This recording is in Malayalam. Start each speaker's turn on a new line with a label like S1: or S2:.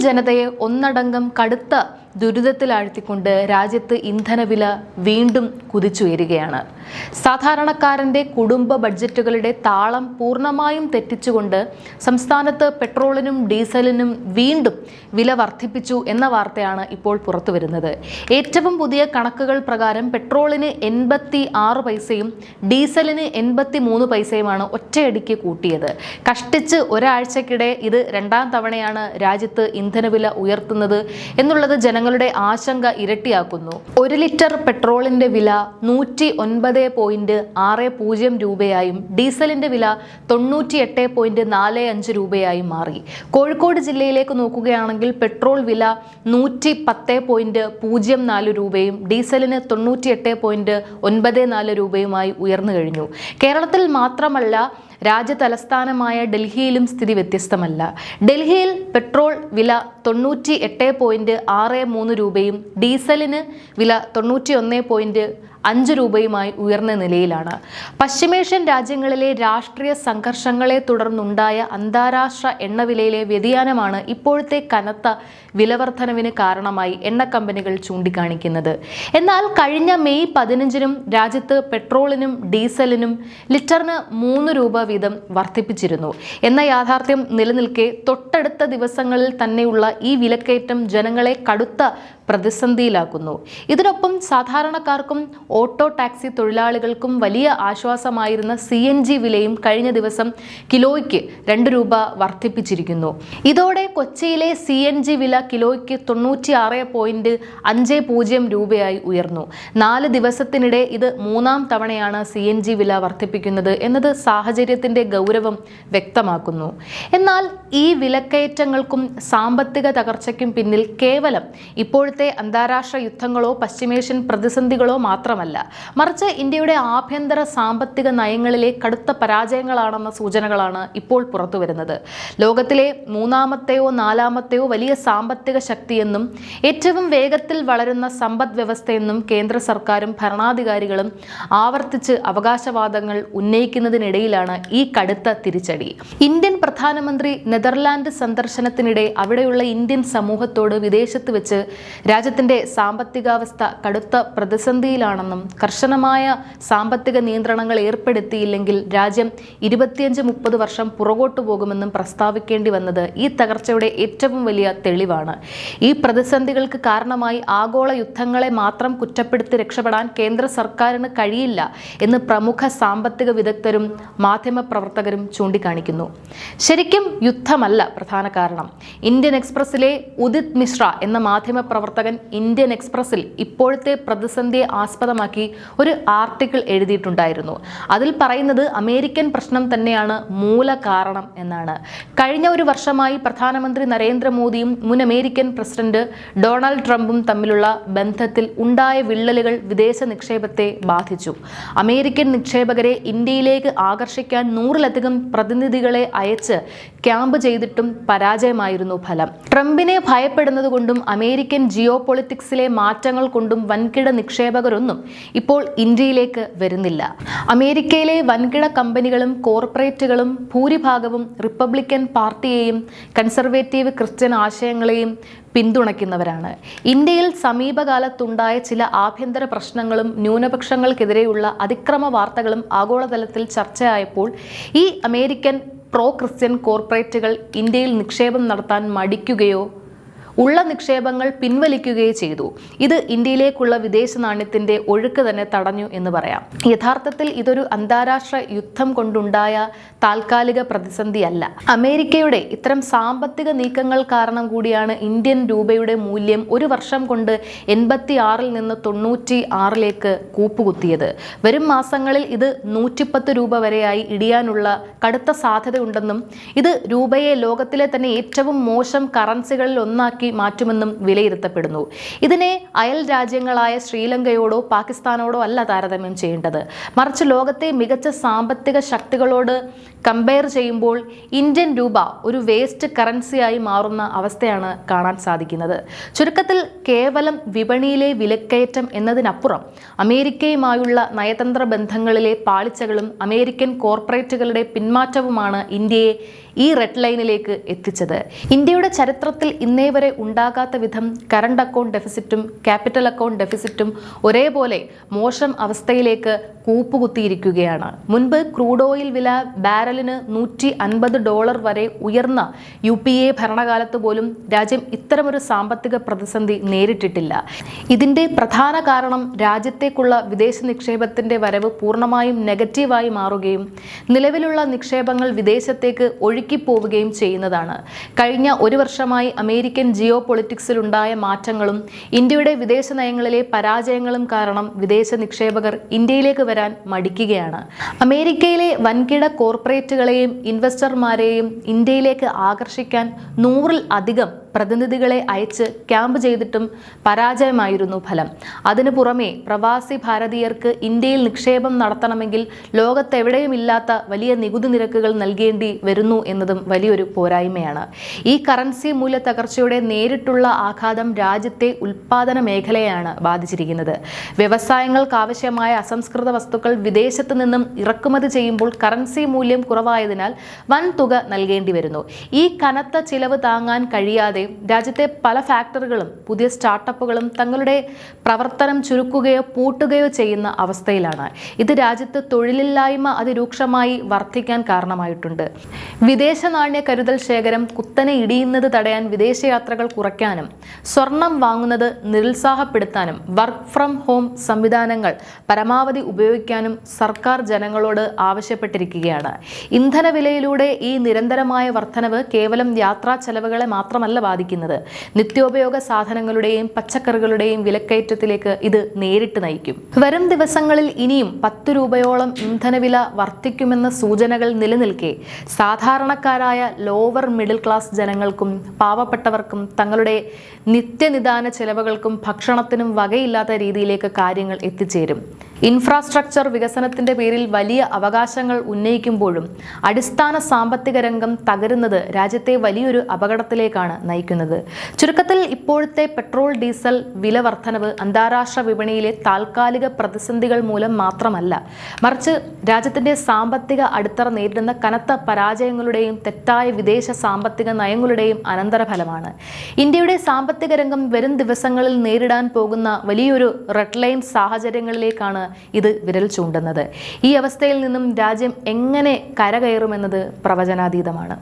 S1: ജനതയെ ഒന്നടങ്കം കടുത്ത ദുരിതത്തിലാഴ്ത്തിക്കൊണ്ട് രാജ്യത്ത് ഇന്ധനവില വീണ്ടും കുതിച്ചുയരുകയാണ്. സാധാരണക്കാരന്റെ കുടുംബ ബഡ്ജറ്റുകളുടെ താളം പൂർണ്ണമായും തെറ്റിച്ചുകൊണ്ട് സംസ്ഥാനത്ത് പെട്രോളിനും ഡീസലിനും വീണ്ടും വില വർദ്ധിപ്പിച്ചു എന്ന വാർത്തയാണ് ഇപ്പോൾ പുറത്തു വരുന്നത്. ഏറ്റവും പുതിയ കണക്കുകൾ പ്രകാരം പെട്രോളിന് 86 പൈസയും ഡീസലിന് 83 പൈസയുമാണ് ഒറ്റയടിക്ക് കൂട്ടിയത്. കഷ്ടിച്ച് ഒരാഴ്ചക്കിടെ ഇത് രണ്ടാം തവണയാണ് രാജ്യത്ത് ഇന്ധനവില ഉയർത്തുന്നത് എന്നുള്ളത് ജനങ്ങളുടെ ആശങ്ക ഇരട്ടിയാക്കുന്നു. 1 ലിറ്റർ പെട്രോളിന്റെ വില 109.60 രൂപയായും ഡീസലിന്റെ വില 98.45 രൂപയായും മാറി. കോഴിക്കോട് ജില്ലയിലേക്ക് നോക്കുകയാണെങ്കിൽ പെട്രോൾ വില 110.04 രൂപയും ഡീസലിന് 98.94 രൂപയുമായി ഉയർന്നു കഴിഞ്ഞു. കേരളത്തിൽ മാത്രമല്ല, രാജ്യ തലസ്ഥാനമായ ഡൽഹിയിലും സ്ഥിതി വ്യത്യസ്തമല്ല. ഡൽഹിയിൽ പെട്രോൾ വില 98.63 രൂപയും ഡീസലിന് വില 91.5 രൂപയുമായി ഉയർന്ന നിലയിലാണ്. പശ്ചിമേഷ്യൻ രാജ്യങ്ങളിലെ രാഷ്ട്രീയ സംഘർഷങ്ങളെ തുടർന്നുണ്ടായ അന്താരാഷ്ട്ര എണ്ണവിലയിലെ വ്യതിയാനമാണ് ഇപ്പോഴത്തെ കനത്ത വിലവർധനവിന് കാരണമായി എണ്ണ കമ്പനികൾ ചൂണ്ടിക്കാണിക്കുന്നത്. എന്നാൽ കഴിഞ്ഞ മെയ് 15-നും രാജ്യത്ത് പെട്രോളിനും ഡീസലിനും ലിറ്ററിന് 3 രൂപ വീതം വർദ്ധിപ്പിച്ചിരുന്നു എന്ന യാഥാർത്ഥ്യം നിലനിൽക്കെ തൊട്ടടുത്ത ദിവസങ്ങളിൽ തന്നെയുള്ള ഈ വിലക്കയറ്റം ജനങ്ങളെ കടുത്ത പ്രതിസന്ധിയിലാക്കുന്നു. ഇതിനൊപ്പം സാധാരണക്കാർക്കും ഓട്ടോ ടാക്സി തൊഴിലാളികൾക്കും വലിയ ആശ്വാസമായിരുന്ന CNG വിലയും കഴിഞ്ഞ ദിവസം കിലോയ്ക്ക് 2 രൂപ വർദ്ധിപ്പിച്ചിരിക്കുന്നു. ഇതോടെ കൊച്ചിയിലെ CNG വില കിലോയ്ക്ക് 96.50 രൂപയായി ഉയർന്നു. 4 ദിവസത്തിനിടെ ഇത് 3-ാം തവണയാണ് CNG വില വർദ്ധിപ്പിക്കുന്നത് എന്നത് സാഹചര്യത്തിന്റെ ഗൗരവം വ്യക്തമാക്കുന്നു. എന്നാൽ ഈ വിലക്കയറ്റങ്ങൾക്കും സാമ്പത്തിക തകർച്ചയ്ക്കും പിന്നിൽ കേവലം ഇപ്പോഴത്തെ അന്താരാഷ്ട്ര യുദ്ധങ്ങളോ പശ്ചിമേഷ്യൻ പ്രതിസന്ധികളോ മാത്രമല്ല, മറിച്ച് ഇന്ത്യയുടെ ആഭ്യന്തര സാമ്പത്തിക നയങ്ങളിലെ കടുത്ത പരാജയങ്ങളാണെന്ന സൂചനകളാണ് ഇപ്പോൾ പുറത്തുവരുന്നത്. ലോകത്തിലെ 3-ാമത്തെയോ 4-ാമത്തെയോ വലിയ സാമ്പത്തിക ശക്തിയെന്നും ഏറ്റവും വേഗത്തിൽ വളരുന്ന സമ്പദ് വ്യവസ്ഥയെന്നും കേന്ദ്ര സർക്കാരും ഭരണാധികാരികളും ആവർത്തിച്ച് അവകാശവാദങ്ങൾ ഉന്നയിക്കുന്നതിനിടയിലാണ് ഈ കടുത്ത തിരിച്ചടി. ഇന്ത്യൻ പ്രധാനമന്ത്രി നെതർലാൻഡ് സന്ദർശനത്തിനിടെ അവിടെയുള്ള ഇന്ത്യൻ സമൂഹത്തോട് വിദേശത്ത് വെച്ച് രാജ്യത്തിന്റെ സാമ്പത്തികാവസ്ഥ കടുത്ത പ്രതിസന്ധിയിലാണെന്നും കർശനമായ സാമ്പത്തിക നിയന്ത്രണങ്ങൾ ഏർപ്പെടുത്തിയില്ലെങ്കിൽ രാജ്യം 25-30 വർഷം പുറകോട്ടു പോകുമെന്നും പ്രസ്താവിക്കേണ്ടി വന്നത് ഈ തകർച്ചയുടെ ഏറ്റവും വലിയ തെളിവാണ്. ഈ പ്രതിസന്ധികൾക്ക് കാരണമായി ആഗോള യുദ്ധങ്ങളെ മാത്രം കുറ്റപ്പെടുത്തി രക്ഷപ്പെടാൻ കേന്ദ്ര സർക്കാരിന് കഴിയില്ല എന്ന് പ്രമുഖ സാമ്പത്തിക വിദഗ്ധരും മാധ്യമപ്രവർത്തകരും ചൂണ്ടിക്കാണിക്കുന്നു. ശരിക്കും യുദ്ധമല്ല പ്രധാന കാരണം. ഇന്ത്യൻ എക്സ്പ്രസിലെ ഉദിത് മിശ്ര എന്ന മാധ്യമപ്രവർത്തകൻ ഇന്ത്യൻ എക്സ്പ്രസിൽ ഇപ്പോഴത്തെ പ്രതിസന്ധിയെ ആസ്പദമാക്കി ഒരു ആർട്ടിക്കിൾ എഴുതിയിട്ടുണ്ടായിരുന്നു. അതിൽ പറയുന്നത് അമേരിക്കൻ പ്രശ്നം തന്നെയാണ് മൂല കാരണം എന്നാണ്. കഴിഞ്ഞ ഒരു വർഷമായി പ്രധാനമന്ത്രി നരേന്ദ്രമോദിയും മുൻ അമേരിക്കൻ പ്രസിഡന്റ് ഡൊണാൾഡ് ട്രംപും തമ്മിലുള്ള ബന്ധത്തിൽ ഉണ്ടായ വിള്ളലുകൾ വിദേശ നിക്ഷേപത്തെ ബാധിച്ചു. അമേരിക്കൻ നിക്ഷേപകരെ ഇന്ത്യയിലേക്ക് ആകർഷിക്കാൻ 100-ലധികം പ്രതിനിധികളെ അയച്ച് ക്യാമ്പ് ചെയ്തിട്ടും പരാജയമായിരുന്നു ഫലം. ട്രംപിനെ ഭയപ്പെടുന്നതുകൊണ്ടും അമേരിക്കൻ ജിയോപൊളിറ്റിക്സിലെ മാറ്റങ്ങൾ കൊണ്ടും വൻകിട നിക്ഷേപകരൊന്നും ഇപ്പോൾ ഇന്ത്യയിലേക്ക് വരുന്നില്ല. അമേരിക്കയിലെ വൻകിട കമ്പനികളും കോർപ്പറേറ്റുകളും ഭൂരിഭാഗവും റിപ്പബ്ലിക്കൻ പാർട്ടിയെയും കൺസർവേറ്റീവ് ക്രിസ്ത്യൻ ആശയങ്ങളെയും പിന്തുണയ്ക്കുന്നവരാണ്. ഇന്ത്യയിൽ സമീപകാലത്തുണ്ടായ ചില ആഭ്യന്തര പ്രശ്നങ്ങളും ന്യൂനപക്ഷങ്ങൾക്കെതിരെയുള്ള അതിക്രമ വാർത്തകളും ആഗോളതലത്തിൽ ചർച്ചയായപ്പോൾ ഈ അമേരിക്കൻ പ്രോ ക്രിസ്ത്യൻ കോർപ്പറേറ്റുകൾ ഇന്ത്യയിൽ നിക്ഷേപം നടത്താൻ മടിക്കുകയോ ഉള്ള നിക്ഷേപങ്ങൾ പിൻവലിക്കുകയോ ചെയ്തു. ഇത് ഇന്ത്യയിലേക്കുള്ള വിദേശ നാണ്യത്തിന്റെ ഒഴുക്ക് തന്നെ തടഞ്ഞു എന്ന് പറയാം. യഥാർത്ഥത്തിൽ ഇതൊരു അന്താരാഷ്ട്ര യുദ്ധം കൊണ്ടുണ്ടായ താൽക്കാലിക പ്രതിസന്ധിയല്ല. അമേരിക്കയുടെ ഇത്തരം സാമ്പത്തിക നീക്കങ്ങൾ കാരണം കൂടിയാണ് ഇന്ത്യൻ രൂപയുടെ മൂല്യം ഒരു വർഷം കൊണ്ട് 86-ൽ നിന്ന് 96-ലേക്ക് കൂപ്പുകുത്തിയത്. വരും മാസങ്ങളിൽ ഇത് 110 രൂപ വരെയായി ഇടിയാനുള്ള കടുത്ത സാധ്യതയുണ്ടെന്നും ഇത് രൂപയെ ലോകത്തിലെ തന്നെ ഏറ്റവും മോശം കറൻസികളിൽ ഒന്നാക്കി മാറ്റുമെന്നും വിലയിരുത്തപ്പെടുന്നു. ഇതിനെ അയൽ രാജ്യങ്ങളായ ശ്രീലങ്കയോടോ പാകിസ്ഥാനോടോ അല്ല താരതമ്യം ചെയ്യേണ്ടത്, മറിച്ച് ലോകത്തെ മികച്ച സാമ്പത്തിക ശക്തികളോട് കമ്പയർ ചെയ്യുമ്പോൾ ഇന്ത്യൻ രൂപ ഒരു വേസ്റ്റ് കറൻസിയായി മാറുന്ന അവസ്ഥയാണ് കാണാൻ സാധിക്കുന്നത്. ചുരുക്കത്തിൽ കേവലം വിപണിയിലെ വിലക്കയറ്റം എന്നതിനപ്പുറം അമേരിക്കയുമായുള്ള നയതന്ത്ര ബന്ധങ്ങളിലെ പാളിച്ചകളും അമേരിക്കൻ കോർപ്പറേറ്റുകളുടെ പിന്മാറ്റവുമാണ് ഇന്ത്യയെ ഈ റെഡ് ലൈനിലേക്ക് എത്തിച്ചത്. ഇന്ത്യയുടെ ചരിത്രത്തിൽ ഇന്നേ വരെ ഉണ്ടാകാത്ത വിധം കറണ്ട് അക്കൗണ്ട് ഡെഫിസിറ്റും ക്യാപിറ്റൽ അക്കൗണ്ട് ഡെഫിസിറ്റും ഒരേപോലെ മോശം അവസ്ഥയിലേക്ക് കൂപ്പുകുത്തിയിരിക്കുകയാണ്. മുൻപ് ക്രൂഡ് ഓയിൽ വില ബാരലിന് $150 വരെ ഉയർന്ന UPA ഭരണകാലത്ത് പോലും രാജ്യം ഇത്തരമൊരു സാമ്പത്തിക പ്രതിസന്ധി നേരിട്ടിട്ടില്ല. ഇതിന്റെ പ്രധാന കാരണം രാജ്യത്തേക്കുള്ള വിദേശ നിക്ഷേപത്തിന്റെ വരവ് പൂർണ്ണമായും നെഗറ്റീവായി മാറുകയും നിലവിലുള്ള നിക്ഷേപങ്ങൾ വിദേശത്തേക്ക് ഒഴുക്കിപ്പോവുകയും ചെയ്യുന്നതാണ്. കഴിഞ്ഞ ഒരു വർഷമായി അമേരിക്കൻ ജിയോ പൊളിറ്റിക്സിലുണ്ടായ മാറ്റങ്ങളും ഇന്ത്യയുടെ വിദേശ നയങ്ങളിലെ പരാജയങ്ങളും കാരണം വിദേശ നിക്ഷേപകർ ഇന്ത്യയിലേക്ക് വരാൻ മടിക്കുകയാണ്. അമേരിക്കയിലെ വൻകിട കോർപ്പറേറ്റുകളെയും ഇൻവെസ്റ്റർമാരെയും ഇന്ത്യയിലേക്ക് ആകർഷിക്കാൻ 100-ൽ അധികം പ്രതിനിധികളെ അയച്ച് ക്യാമ്പ് ചെയ്തിട്ടും പരാജയമായിരുന്നു ഫലം. അതിനു പുറമെ പ്രവാസി ഭാരതീയർക്ക് ഇന്ത്യയിൽ നിക്ഷേപം നടത്തണമെങ്കിൽ ലോകത്തെവിടെയുമില്ലാത്ത വലിയ നികുതി നിരക്കുകൾ നൽകേണ്ടി വരുന്നു എന്നതും വലിയൊരു പോരായ്മയാണ്. ഈ കറൻസി മൂല്യ തകർച്ചയുടെ നേരിട്ടുള്ള ആഘാതം രാജ്യത്തെ ഉൽപാദന മേഖലയാണ് ബാധിച്ചിരിക്കുന്നത്. വ്യവസായങ്ങൾക്കാവശ്യമായ അസംസ്കൃത വസ്തുക്കൾ വിദേശത്ത് നിന്നും ഇറക്കുമതി ചെയ്യുമ്പോൾ കറൻസി മൂല്യം കുറവായതിനാൽ വൻ തുക നൽകേണ്ടി വരുന്നു. ഈ കനത്ത ചിലവ് താങ്ങാൻ കഴിയാതെ രാജ്യത്തെ പല ഫാക്ടറികളും പുതിയ സ്റ്റാർട്ടപ്പുകളും തങ്ങളുടെ പ്രവർത്തനം ചുരുക്കുകയോ പൂട്ടുകയോ ചെയ്യുന്ന അവസ്ഥയിലാണ്. ഇത് രാജ്യത്ത് തൊഴിലില്ലായ്മ അതിരൂക്ഷമായി വർദ്ധിക്കാൻ കാരണമായിട്ടുണ്ട്. വിദേശ നാണ്യ കരുതൽ ശേഖരം കുത്തനെ ഇടിയുന്നത് തടയാൻ വിദേശയാത്രകൾ കുറയ്ക്കാനും സ്വർണം വാങ്ങുന്നത് നിരുത്സാഹപ്പെടുത്താനും വർക്ക് ഫ്രം ഹോം സംവിധാനങ്ങൾ പരമാവധി ഉപയോഗിക്കാനും സർക്കാർ ജനങ്ങളോട് ആവശ്യപ്പെട്ടിരിക്കുകയാണ്. ഇന്ധനവിലയിലൂടെ ഈ നിരന്തരമായ വർധനവ് കേവലം യാത്രാ ചെലവുകളെ മാത്രമല്ല ബാധിക്കുന്നത്. നിത്യോപയോഗ സാധനങ്ങളുടെയും പച്ചക്കറികളുടെയും വിലക്കയറ്റത്തിലേക്ക് ഇത് നേരിട്ട് നയിക്കും. വരും ദിവസങ്ങളിൽ ഇനിയും 10 രൂപയോളം ഇന്ധനവില വർദ്ധിക്കുമെന്ന സൂചനകൾ നിലനിൽക്കെ സാധാരണക്കാരായ ലോവർ മിഡിൽ ക്ലാസ് ജനങ്ങൾക്കും പാവപ്പെട്ടവർക്കും തങ്ങളുടെ നിത്യനിദാന ചെലവുകൾക്കും ഭക്ഷണത്തിനും വകയില്ലാത്ത രീതിയിലേക്ക് കാര്യങ്ങൾ എത്തിച്ചേരും. ഇൻഫ്രാസ്ട്രക്ചർ വികസനത്തിന്റെ പേരിൽ വലിയ അവകാശങ്ങൾ ഉന്നയിക്കുമ്പോഴും അടിസ്ഥാന സാമ്പത്തിക രംഗം തകരുന്നത് രാജ്യത്തെ വലിയൊരു അപകടത്തിലേക്കാണ് നയിക്കുന്നത്. ചുരുക്കത്തിൽ ഇപ്പോഴത്തെ പെട്രോൾ ഡീസൽ വില വർധനവ് അന്താരാഷ്ട്ര വിപണിയിലെ താൽക്കാലിക പ്രതിസന്ധികൾ മൂലം മാത്രമല്ല, മറിച്ച് രാജ്യത്തിന്റെ സാമ്പത്തിക അടിത്തറ നേരിടുന്ന കനത്ത പരാജയങ്ങളുടെയും തെറ്റായ വിദേശ സാമ്പത്തിക നയങ്ങളുടെയും അനന്തരഫലമാണ്. ഇന്ത്യയുടെ സാമ്പത്തിക രംഗം വരും ദിവസങ്ങളിൽ നേരിടാൻ പോകുന്ന വലിയൊരു റെഡ് ലൈൻ സാഹചര്യങ്ങളിലേക്കാണ് ഇത് വിരൽ ചൂണ്ടുന്നത്. ഈ അവസ്ഥയിൽ നിന്നും രാജ്യം എങ്ങനെ കരകയറുമെന്നത് പ്രവചനാതീതമാണ്.